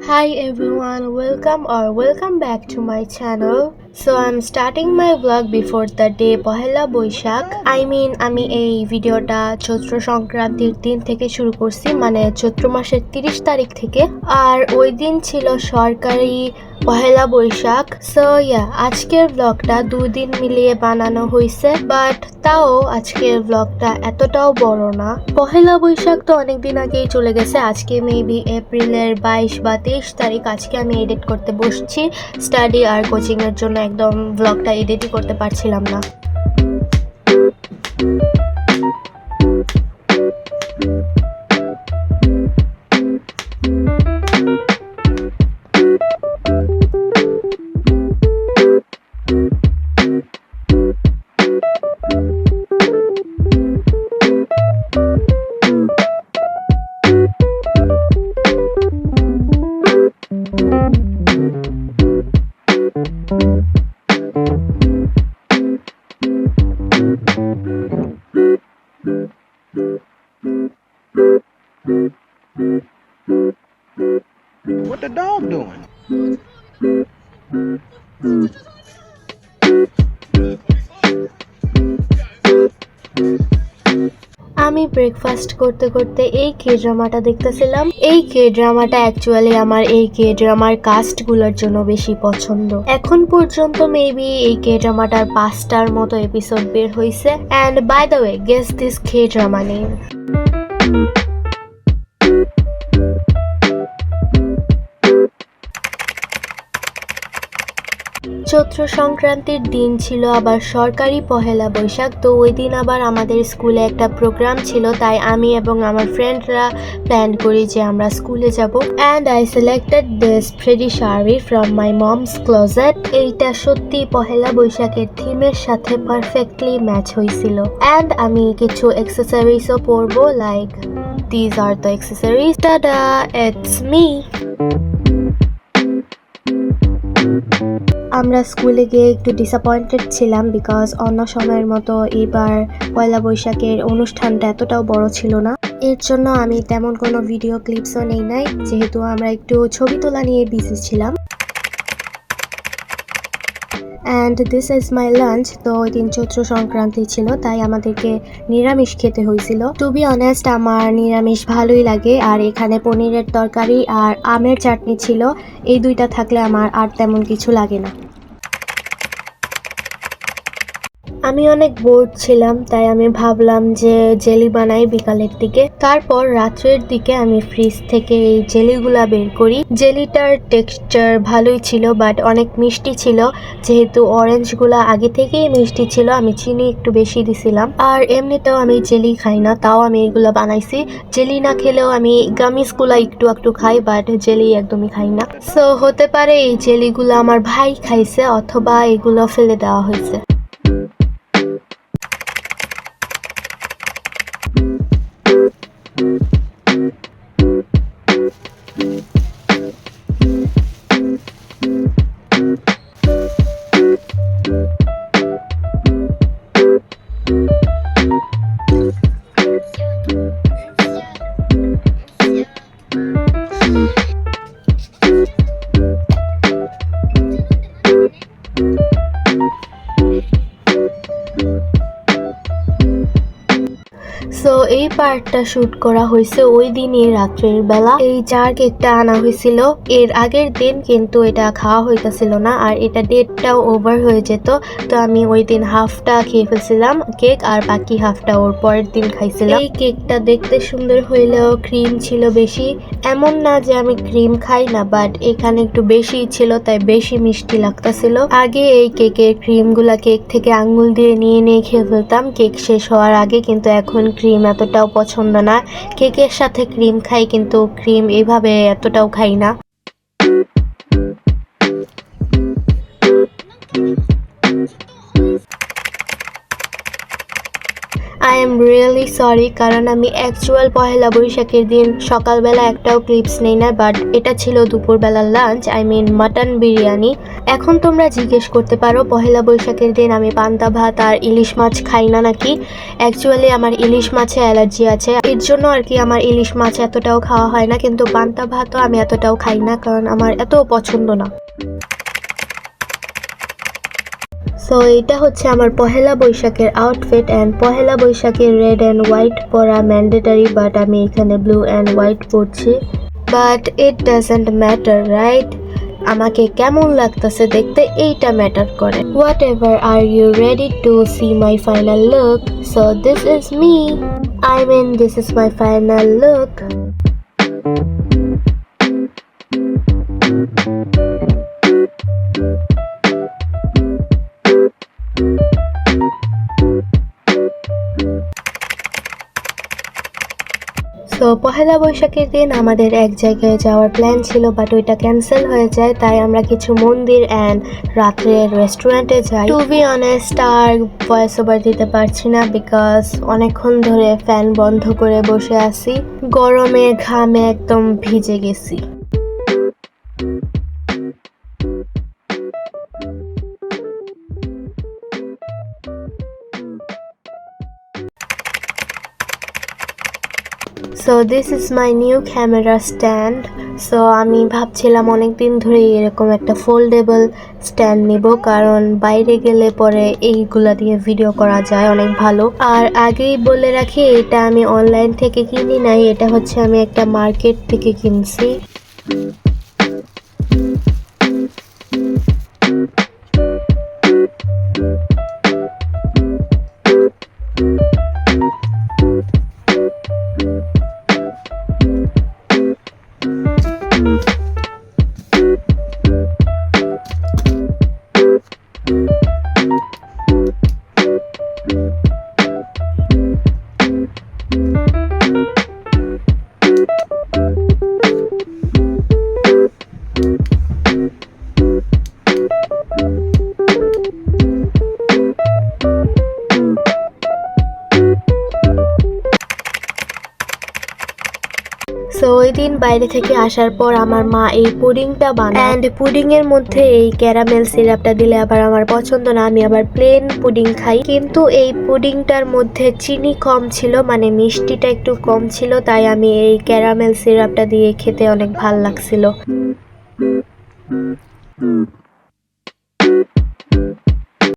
Hi everyone, welcome back to my channel. So I'm starting my vlog before the day Pohela Boishakh. আমি এই ভিডিওটা চৈত্র সংক্রান্তির দিন থেকে শুরু করছি, মানে চৈত্র মাসের 30 তারিখ থেকে। আর ওই দিন ছিল সরকারি পহেলা বৈশাখ। সো আজকের ব্লগটা 2 দিন মিলিয়ে বানানো হয়েছে, বাট তাও আজকের ব্লগটা এতটাও বড় না। পহেলা বৈশাখ তো অনেকদিন আগেই চলে গেছে। আজকে মেবি এপ্রিলের 22 বা 23 তারিখ। আজকে আমি এডিট করতে বসছি স্টাডি আর কোচিং এর জন্য। একদম ব্লগটা এডিটই করতে পারছিলাম না। What the dog doing? আমি ব্রেকফাস্ট করতে করতে এই কে ড্রামাটা দেখতেছিলাম। এই কে ড্রামাটা অ্যাকচুয়ালি আমার এই কে ড্রামার কাস্টগুলোর জন্য বেশি পছন্দ। এখন পর্যন্ত মেবি এই কে ড্রামাটার 5টার মতো এপিসোড বের হয়েছে। And by the way, guess this K drama name. Chaitra সংক্রান্তির দিন ছিল আবার সরকারি পহেলা বৈশাখ। তো ওই দিন আবার আমাদের স্কুলে একটা প্রোগ্রাম ছিল, তাই আমি এবং আমার ফ্রেন্ডরা প্ল্যান করি যে আমরা স্কুলে যাব। And I selected this pretty sari from my moms closet. এইটা সত্যি পহেলা বৈশাখের থিমের সাথে পারফেক্টলি ম্যাচ হয়েছিল। অ্যান্ড আমি কিছু অ্যাক্সেসরিজও পরবো, like this are the accessories. Ta-da, it's me. আমরা স্কুলে গিয়ে একটু ডিসঅ্যাপয়েন্টেড ছিলাম, বিকজ অন্য সময়ের মতো এবার পয়লা বৈশাখের অনুষ্ঠানটা এতটাও বড় ছিল না। এর জন্য আমি তেমন কোনো ভিডিও ক্লিপসও নেই নাই, যেহেতু আমরা একটু ছবি তোলা নিয়ে বিজি ছিলাম। And this is my lunch. তো ওই দিন চৈত্র সংক্রান্তি ছিল, তাই আমাদেরকে নিরামিষ খেতে হয়েছিল। টু বি অনেস্ট, আমার নিরামিষ ভালোই লাগে। আর এখানে পনিরের তরকারি আর আমের চাটনি ছিল। এই দুইটা থাকলে আমার আর তেমন কিছু লাগে না। আমি অনেক বোর্ড ছিলাম, তাই আমি ভাবলাম যে জেলি বানাই বিকালের দিকে। তারপর রাত্রের দিকে আমি ফ্রিজ থেকে এই জেলিগুলা বের করি। জেলিটার টেক্সচার ভালোই ছিল, বাট অনেক মিষ্টি ছিল। যেহেতু অরেঞ্জগুলা আগে থেকেই মিষ্টি ছিল, আমি চিনি একটু বেশি দিছিলাম। আর এমনিতেও আমি জেলি খাই না, তাও আমি এগুলো বানাইছি। জেলি না খেলেও আমি গামিসগুলা একটু একটু খাই, বাট জেলি একদমই খাই না। সো হতে পারে এই জেলিগুলো আমার ভাই খাইছে, অথবা এগুলো ফেলে দেওয়া হয়েছে। সো এই পার্টটা শুট করা হয়েছে ওই দিনই রাত্রের বেলা। এই জার কেকটা আনা হয়েছিল এর আগের দিন, কিন্তু এটা খাওয়া হইতেছিল না, আর এটা ডেটটাও ওভার হয়ে যেত। তো আমি ওই দিন হাফটা খেয়ে ফেলছিলাম কেক, আর বাকি হাফটা ওর পরের দিন খাইছিলাম। এই কেকটা দেখতে সুন্দর হইলেও ক্রিম ছিল বেশি। এমন না যে আমি ক্রিম খাই না, বাট এখানে একটু বেশি ছিল, তাই বেশি মিষ্টি লাগতেছিল। আগে এই কেকের ক্রিমগুলা কেক থেকে আঙ্গুল দিয়ে নিয়ে নিয়ে খেয়ে ফেলতাম কেক শেষ হওয়ার আগে, কিন্তু এখন ক্রিম এতটাও পছন্দ না। কেকের সাথে ক্রিম খাই, কিন্তু ক্রিম এইভাবে এতটাও খাই না। আই এম রিয়েলি সরি, কারণ আমি অ্যাকচুয়াল পহেলা বৈশাখের দিন সকালবেলা একটাও ক্লিপস নেই না, বাট এটা ছিল দুপুরবেলার lunch, I mean mutton biryani. এখন তোমরা জিজ্ঞেস করতে পারো পহেলা বৈশাখের দিন আমি পান্তা ভাত আর ইলিশ মাছ খাই না নাকি। অ্যাকচুয়ালি আমার ইলিশ মাছে অ্যালার্জি আছে, এর জন্য আর কি আমার ইলিশ মাছ এতটাও খাওয়া হয় না, কিন্তু পান্তা ভাতও আমি এতটাও খাই না, কারণ আমার এত পছন্দ না। সো এটা হচ্ছে আমার পহেলা বৈশাখের আউটফিট, অ্যান্ড পহেলা বৈশাখের রেড অ্যান্ড হোয়াইট পরা ম্যান্ডেটারি, বাট আমি এখানে ব্লু অ্যান্ড হোয়াইট পরছি। But it doesn't matter, right? আমাকে কেমন লাগতেছে দেখতে এইটা ম্যাটার করে। Whatever, are you ready to see my final look? So this is me, I mean this is my final look. So Pohela বৈশাখের দিন আমাদের এক জায়গায় যাওয়ার প্ল্যান ছিল, বাট ওইটা ক্যান্সেল হয়ে যায়, তাই আমরা কিছু মন্দির অ্যান্ড রাত্রে রেস্টুরেন্টে যাই। টু বি অনেস্ট, আর ভয়েস ওভার দিতে পারছি না, বিকজ অনেকক্ষণ ধরে ফ্যান বন্ধ করে বসে আছি, গরমে ঘামে একদম ভিজে গেছি। So this is my new camera stand. So আমি ভাবছিলাম অনেকদিন ধরে এরকম একটা ফোল্ডেবল স্ট্যান্ড নিব, কারণ বাইরে গেলে পরে এইগুলা দিয়ে ভিডিও করা যায় অনেক ভালো। আর আগেই বলে রাখি, এটা আমি অনলাইন থেকে কিনি নাই, এটা হচ্ছে আমি একটা মার্কেট থেকে কিনছি। সো ওই দিন বাইরে থেকে আসার পর আমার মা এই পুডিংটা বানায়, অ্যান্ড পুডিং এর মধ্যে এই ক্যারামেল সিরাপটা দিলে আবার আমার পছন্দ না, আমি আবার প্লেন পুডিং খাই। কিন্তু এই পুডিংটার মধ্যে চিনি কম ছিল, মানে মিষ্টিটা একটু কম ছিল, তাই আমি এই ক্যারামেল সিরাপটা দিয়ে খেতে অনেক ভাল লাগছিল।